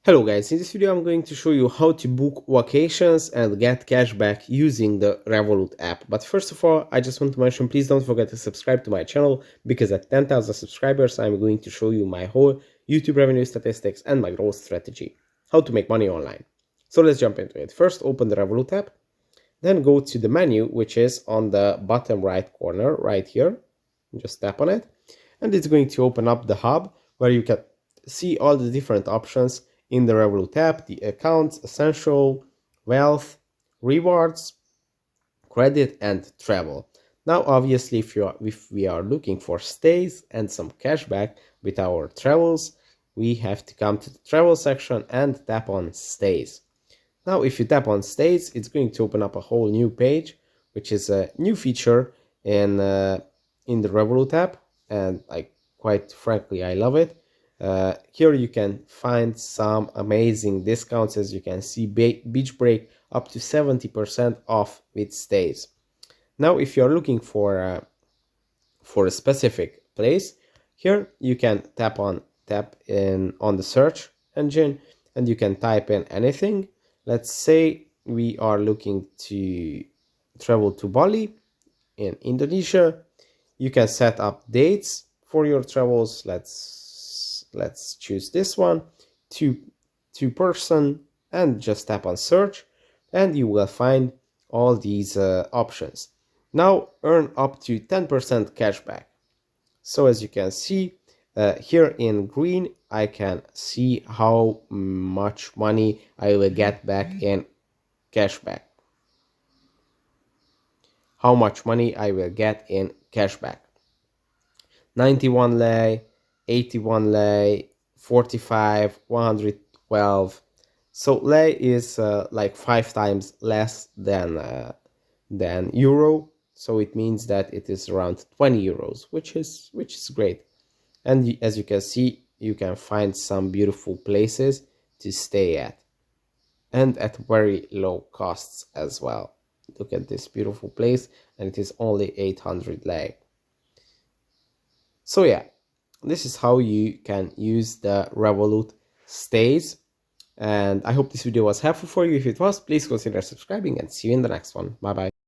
Hello guys, in this video I'm going to show you how to book vacations and get cashback using the Revolut app. But first of all, I just want to mention, please don't forget to subscribe to my channel, because at 10,000 subscribers I'm going to show you my whole YouTube revenue statistics and my growth strategy, how to make money online. So let's jump into it. First, open the Revolut app, then go to the menu, which is on the bottom right corner right here. Just tap on it and it's going to open up the hub where you can see all the different options in the Revolut app: the accounts, essential, wealth, rewards, credit, and travel. Now, obviously, if we are looking for stays and some cashback with our travels, we have to come to the travel section and tap on stays. Now, if you tap on stays, it's going to open up a whole new page, which is a new feature in the Revolut app, and quite frankly, I love it. Here you can find some amazing discounts. As you can see, beach break up to 70% off with stays. Now, if you're looking for a specific place, here you can tap in on the search engine and you can type in anything. Let's say we are looking to travel to Bali in Indonesia. You can set up dates for your travels. Let's choose this one, two person, and just tap on search and you will find all these options. Now, earn up to 10% cashback. So as you can see here in green, I can see how much money I will get back in cashback. How much money I will get in cashback: 91 lei, 81 lei, 45, 112. So lei is like 5 times less than euro. So it means that it is around 20 euros, which is great. And as you can see, you can find some beautiful places to stay at, and at very low costs as well. Look at this beautiful place, and it is only 800 lei. So yeah, this is how you can use the Revolut stays. And I hope this video was helpful for you. If it was, please consider subscribing, and see you in the next one. Bye bye.